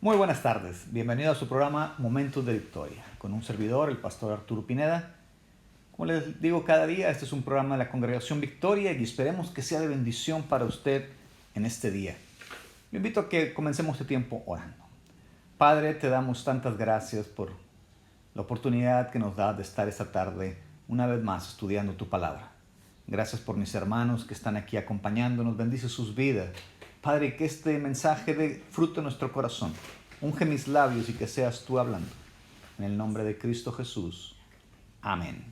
Muy buenas tardes, bienvenido a su programa Momentos de Victoria, con un servidor, el pastor Arturo Pineda. Como les digo cada día, este es un programa de la Congregación Victoria y esperemos que sea de bendición para usted en este día. Lo invito a que comencemos este tiempo orando. Padre, te damos tantas gracias por la oportunidad que nos da de estar esta tarde una vez más estudiando tu palabra. Gracias por mis hermanos que están aquí acompañándonos, bendice sus vidas. Padre, que este mensaje dé fruto en nuestro corazón. Unge mis labios y que seas tú hablando. En el nombre de Cristo Jesús. Amén.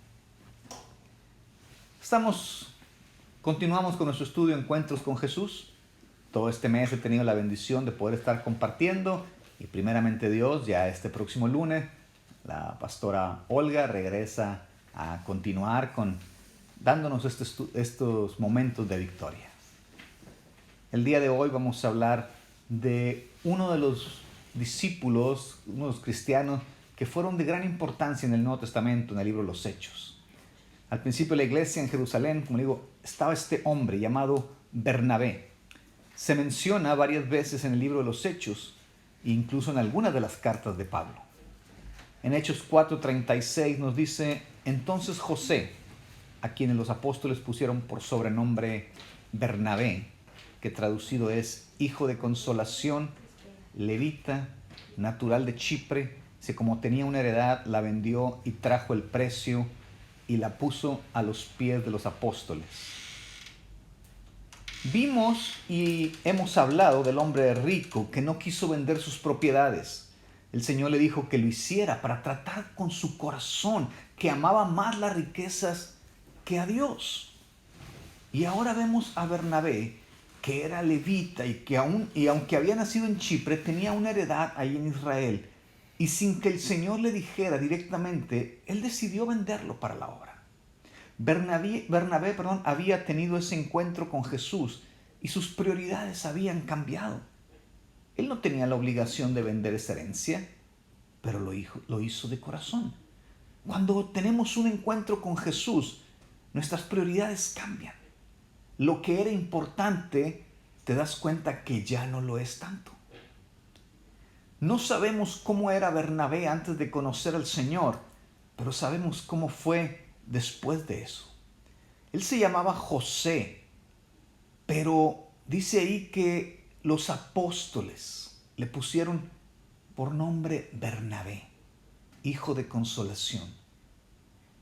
Continuamos con nuestro estudio Encuentros con Jesús. Todo este mes he tenido la bendición de poder estar compartiendo y primeramente Dios, ya este próximo lunes, la pastora Olga regresa a continuar dándonos estos momentos de victoria. El día de hoy vamos a hablar de uno de los discípulos, uno de los cristianos que fueron de gran importancia en el Nuevo Testamento, en el libro de los Hechos. Al principio de la iglesia en Jerusalén, como digo, estaba este hombre llamado Bernabé. Se menciona varias veces en el libro de los Hechos, e incluso en algunas de las cartas de Pablo. En Hechos 4:36 nos dice: entonces José, a quienes los apóstoles pusieron por sobrenombre Bernabé, que traducido es hijo de consolación, levita, natural de Chipre, como tenía una heredad, la vendió y trajo el precio y la puso a los pies de los apóstoles. Vimos y hemos hablado del hombre rico que no quiso vender sus propiedades. El Señor le dijo que lo hiciera para tratar con su corazón, que amaba más las riquezas que a Dios. Y ahora vemos a Bernabé, que era levita y aunque había nacido en Chipre, tenía una heredad ahí en Israel. Y sin que el Señor le dijera directamente, él decidió venderlo para la obra. Bernabé, había tenido ese encuentro con Jesús y sus prioridades habían cambiado. Él no tenía la obligación de vender esa herencia, pero lo hizo de corazón. Cuando tenemos un encuentro con Jesús, nuestras prioridades cambian. Lo que era importante, te das cuenta que ya no lo es tanto. No sabemos cómo era Bernabé antes de conocer al Señor, pero sabemos cómo fue después de eso. Él se llamaba José, pero dice ahí que los apóstoles le pusieron por nombre Bernabé, hijo de consolación.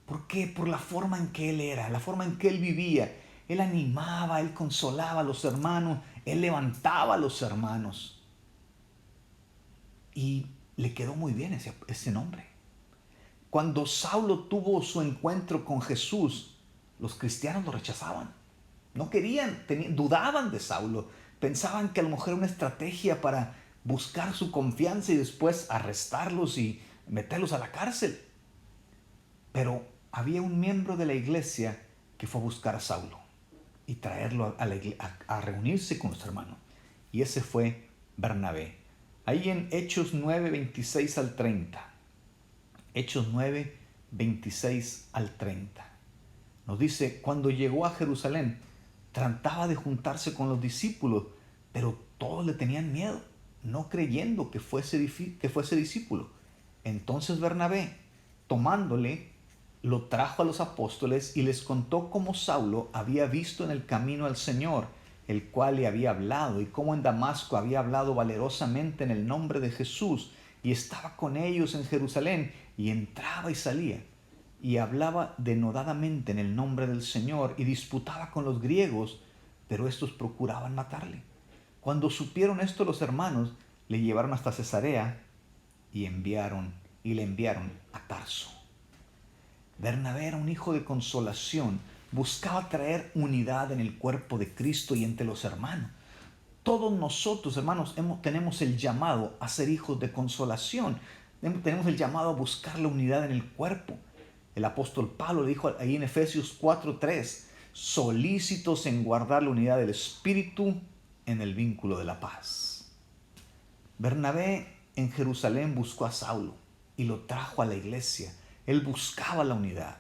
¿Por qué? Por la forma en que él era, la forma en que él vivía. Él animaba, él consolaba a los hermanos, él levantaba a los hermanos. Y le quedó muy bien ese nombre. Cuando Saulo tuvo su encuentro con Jesús, los cristianos lo rechazaban. No querían, dudaban de Saulo. Pensaban que a lo mejor era una estrategia para buscar su confianza y después arrestarlos y meterlos a la cárcel. Pero había un miembro de la iglesia que fue a buscar a Saulo y traerlo a reunirse con los hermanos. Y ese fue Bernabé. Ahí en Hechos 9, 26 al 30. Hechos 9, 26 al 30. Nos dice: cuando llegó a Jerusalén, trataba de juntarse con los discípulos, pero todos le tenían miedo, no creyendo que fuese discípulo. Entonces Bernabé, tomándole, lo trajo a los apóstoles y les contó cómo Saulo había visto en el camino al Señor, el cual le había hablado, y cómo en Damasco había hablado valerosamente en el nombre de Jesús, y estaba con ellos en Jerusalén, y entraba y salía, y hablaba denodadamente en el nombre del Señor, y disputaba con los griegos, pero estos procuraban matarle. Cuando supieron esto los hermanos, le llevaron hasta Cesarea, y le enviaron a Tarso. Bernabé era un hijo de consolación, buscaba traer unidad en el cuerpo de Cristo y entre los hermanos. Todos nosotros, hermanos, tenemos el llamado a ser hijos de consolación. Tenemos el llamado a buscar la unidad en el cuerpo. El apóstol Pablo dijo ahí en Efesios 4:3, solícitos en guardar la unidad del Espíritu en el vínculo de la paz. Bernabé en Jerusalén buscó a Saulo y lo trajo a la iglesia. Él buscaba la unidad.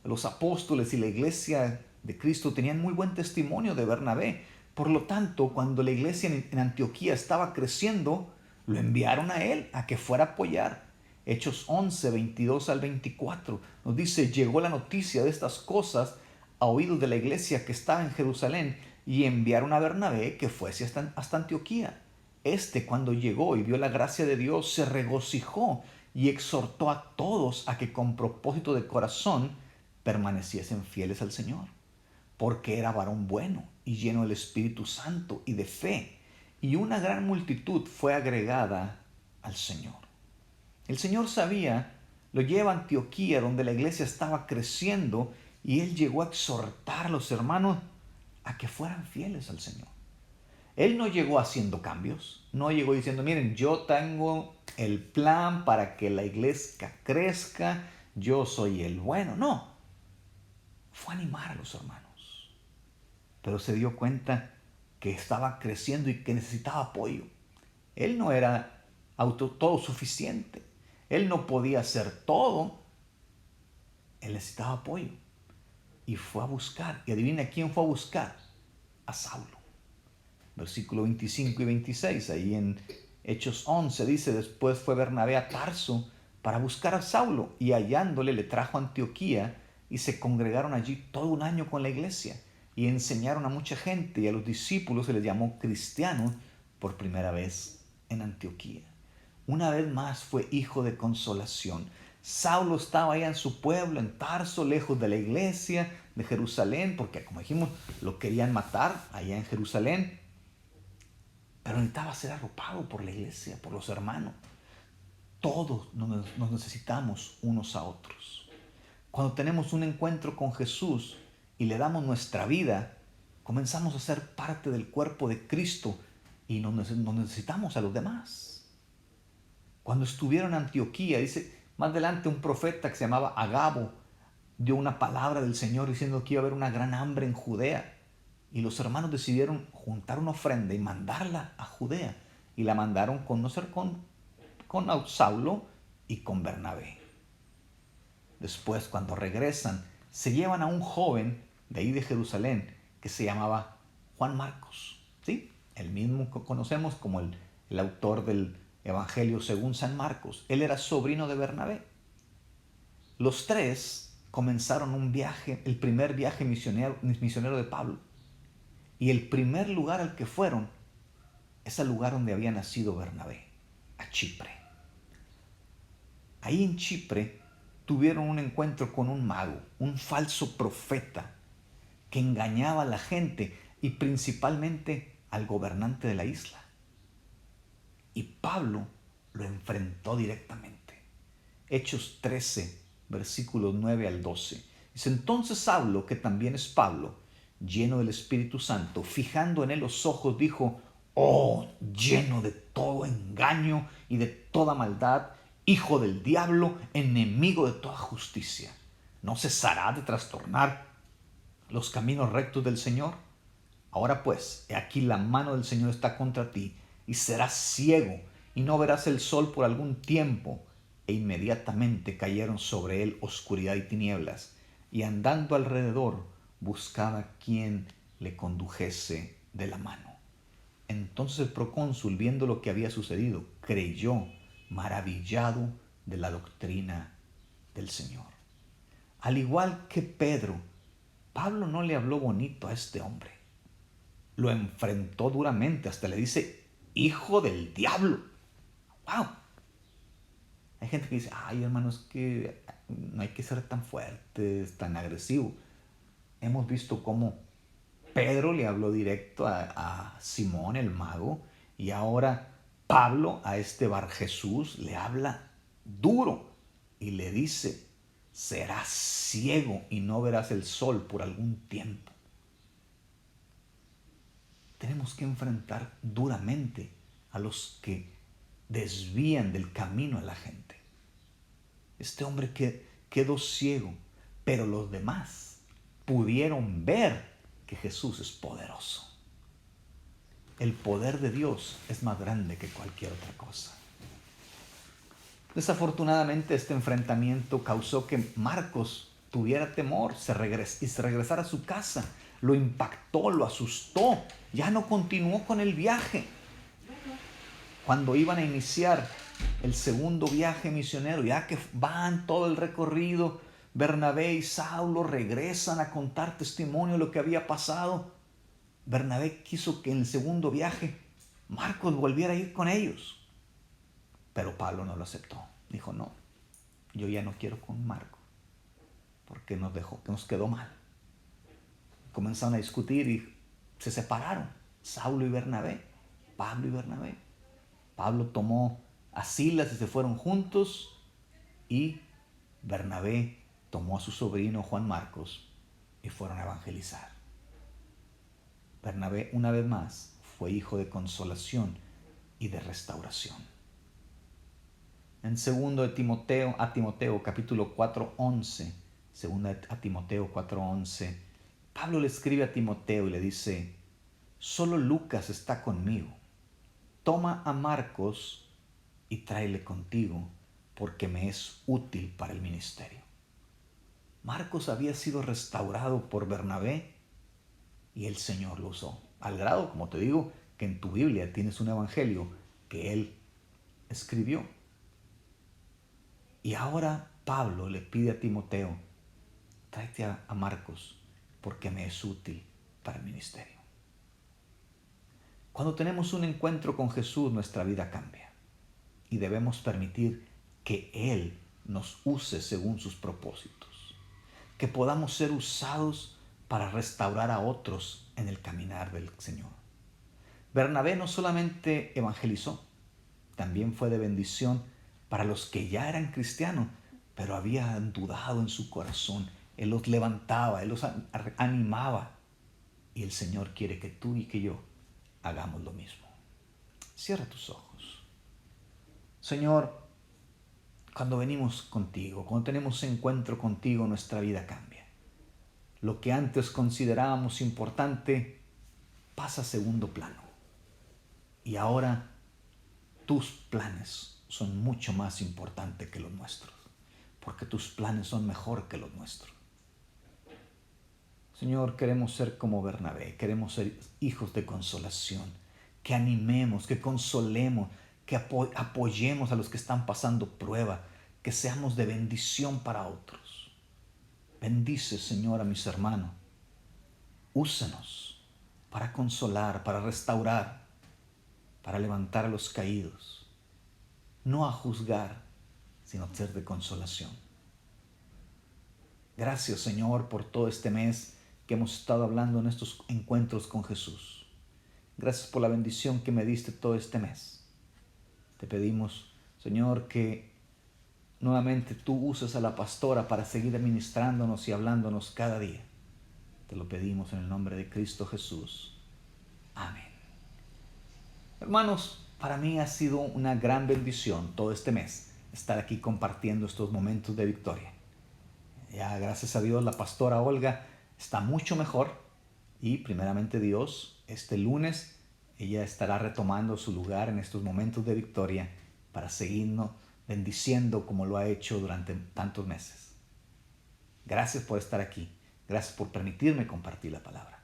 Los apóstoles y la iglesia de Cristo tenían muy buen testimonio de Bernabé. Por lo tanto, cuando la iglesia en Antioquía estaba creciendo, Lo enviaron a él a que fuera a apoyar. Hechos 11, 22 al 24 nos dice: llegó la noticia de estas cosas a oídos de la iglesia que estaba en Jerusalén, y enviaron a Bernabé que fuese hasta Antioquía. Cuando llegó y vio la gracia de Dios, se regocijó y exhortó a todos a que con propósito de corazón permaneciesen fieles al Señor, porque era varón bueno y lleno del Espíritu Santo y de fe, y una gran multitud fue agregada al Señor. El Señor sabía, lo lleva a Antioquía, donde la iglesia estaba creciendo, y él llegó a exhortar a los hermanos a que fueran fieles al Señor. Él no llegó haciendo cambios, no llegó diciendo: miren, yo tengo el plan para que la iglesia crezca, yo soy el bueno. No, fue a animar a los hermanos, pero se dio cuenta que estaba creciendo y que necesitaba apoyo. Él no era todo suficiente, él no podía hacer todo, él necesitaba apoyo. Y fue a buscar, y adivina quién fue a buscar: a Saulo. Versículo 25 y 26, ahí en Hechos 11 dice: después fue Bernabé a Tarso para buscar a Saulo, y hallándole le trajo a Antioquía, y se congregaron allí todo un año con la iglesia, y enseñaron a mucha gente, y a los discípulos se les llamó cristianos por primera vez en Antioquía. Una vez más fue hijo de consolación. Saulo estaba allá en su pueblo, en Tarso, lejos de la iglesia de Jerusalén, porque como dijimos, lo querían matar allá en Jerusalén, pero necesitaba ser arropado por la iglesia, por los hermanos. Todos nos necesitamos unos a otros. Cuando tenemos un encuentro con Jesús y le damos nuestra vida, comenzamos a ser parte del cuerpo de Cristo, y nos necesitamos a los demás. Cuando estuvieron en Antioquía, dice más adelante, un profeta que se llamaba Agabo dio una palabra del Señor diciendo que iba a haber una gran hambre en Judea. Y los hermanos decidieron juntar una ofrenda y mandarla a Judea. Y la mandaron con Saulo y con Bernabé. Después, cuando regresan, se llevan a un joven de ahí de Jerusalén que se llamaba Juan Marcos. ¿Sí? El mismo que conocemos como el autor del Evangelio según San Marcos. Él era sobrino de Bernabé. Los tres comenzaron un viaje, el primer viaje misionero de Pablo. Y el primer lugar al que fueron es el lugar donde había nacido Bernabé, a Chipre. Ahí en Chipre tuvieron un encuentro con un mago, un falso profeta que engañaba a la gente y principalmente al gobernante de la isla. Y Pablo lo enfrentó directamente. Hechos 13, versículos 9 al 12. Dice: entonces Saulo, que también es Pablo, lleno del Espíritu Santo, fijando en él los ojos, dijo: oh, lleno de todo engaño y de toda maldad, hijo del diablo, enemigo de toda justicia, ¿no cesará de trastornar los caminos rectos del Señor? Ahora pues, he aquí la mano del Señor está contra ti, y serás ciego, y no verás el sol por algún tiempo. E inmediatamente cayeron sobre él oscuridad y tinieblas, y andando alrededor buscaba quien le condujese de la mano. Entonces el procónsul, viendo lo que había sucedido, creyó, maravillado de la doctrina del Señor. Al igual que Pedro, Pablo no le habló bonito a este hombre. Lo enfrentó duramente, hasta le dice: hijo del diablo. ¡Wow! Hay gente que dice: ay, hermano, es que no hay que ser tan fuertes, tan agresivos. Hemos visto cómo Pedro le habló directo a Simón el mago, y ahora Pablo a este Barjesús le habla duro y le dice: serás ciego y no verás el sol por algún tiempo. Tenemos que enfrentar duramente a los que desvían del camino a la gente. Este hombre quedó ciego, pero los demás pudieron ver que Jesús es poderoso. El poder de Dios es más grande que cualquier otra cosa. Desafortunadamente, este enfrentamiento causó que Marcos tuviera temor y se regresara a su casa. Lo impactó, lo asustó. Ya no continuó con el viaje. Cuando iban a iniciar el segundo viaje misionero, ya que van todo el recorrido, Bernabé y Saulo regresan a contar testimonio de lo que había pasado. Bernabé quiso que en el segundo viaje Marcos volviera a ir con ellos, pero Pablo no lo aceptó. Dijo, no, yo ya no quiero con Marcos, porque nos quedó mal. Comenzaron a discutir y se separaron, Saulo y Bernabé, Pablo y Bernabé. Pablo tomó a Silas y se fueron juntos, y Bernabé tomó a su sobrino Juan Marcos y fueron a evangelizar. Bernabé, una vez más, fue hijo de consolación y de restauración. En 2 Timoteo capítulo 4:11, 2 Timoteo 4:11, Pablo le escribe a Timoteo y le dice, solo Lucas está conmigo. Toma a Marcos y tráele contigo, porque me es útil para el ministerio. Marcos había sido restaurado por Bernabé y el Señor lo usó. Al grado, como te digo, que en tu Biblia tienes un evangelio que él escribió. Y ahora Pablo le pide a Timoteo, tráete a Marcos, porque me es útil para el ministerio. Cuando tenemos un encuentro con Jesús, nuestra vida cambia. Y debemos permitir que Él nos use según sus propósitos. Que podamos ser usados para restaurar a otros en el caminar del Señor. Bernabé no solamente evangelizó, también fue de bendición para los que ya eran cristianos, pero habían dudado en su corazón. Él los levantaba, Él los animaba. Y el Señor quiere que tú y que yo hagamos lo mismo. Cierra tus ojos. Señor, cuando venimos contigo, cuando tenemos encuentro contigo, nuestra vida cambia. Lo que antes considerábamos importante pasa a segundo plano. Y ahora tus planes son mucho más importantes que los nuestros, porque tus planes son mejor que los nuestros. Señor, queremos ser como Bernabé, queremos ser hijos de consolación, que animemos, que consolemos, que apoyemos a los que están pasando prueba, que seamos de bendición para otros. Bendice, Señor, a mis hermanos. Úsanos para consolar, para restaurar, para levantar a los caídos. No a juzgar, sino a ser de consolación. Gracias, Señor, por todo este mes que hemos estado hablando en estos encuentros con Jesús. Gracias por la bendición que me diste todo este mes. Te pedimos, Señor, que nuevamente tú uses a la pastora para seguir administrándonos y hablándonos cada día. Te lo pedimos en el nombre de Cristo Jesús. Amén. Hermanos, para mí ha sido una gran bendición todo este mes estar aquí compartiendo estos momentos de victoria. Ya, gracias a Dios, la pastora Olga está mucho mejor y primeramente Dios, este lunes ella estará retomando su lugar en estos momentos de victoria para seguirnos bendiciendo como lo ha hecho durante tantos meses. Gracias por estar aquí. Gracias por permitirme compartir la palabra.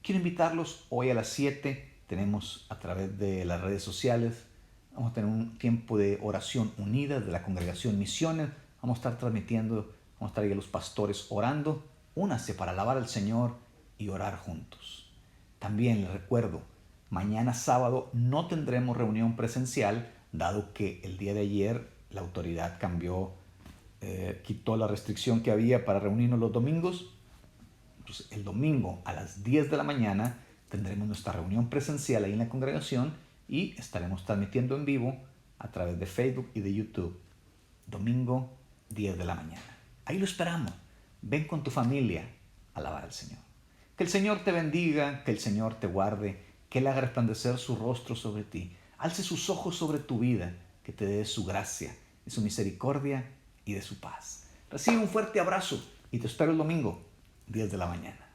Quiero invitarlos hoy a las 7. Tenemos a través de las redes sociales. Vamos a tener un tiempo de oración unida de la congregación Misiones. Vamos a estar transmitiendo, vamos a estar ahí los pastores orando. Únase para alabar al Señor y orar juntos. También les recuerdo, mañana sábado no tendremos reunión presencial, dado que el día de ayer la autoridad quitó la restricción que había para reunirnos los domingos. Entonces, el domingo a las 10 de la mañana tendremos nuestra reunión presencial ahí en la congregación y estaremos transmitiendo en vivo a través de Facebook y de YouTube. Domingo, 10 de la mañana. Ahí lo esperamos. Ven con tu familia a alabar al Señor. Que el Señor te bendiga, que el Señor te guarde, que Él haga resplandecer su rostro sobre ti, alce sus ojos sobre tu vida, que te dé su gracia, de su misericordia y de su paz. Recibe un fuerte abrazo y te espero el domingo, 10 de la mañana.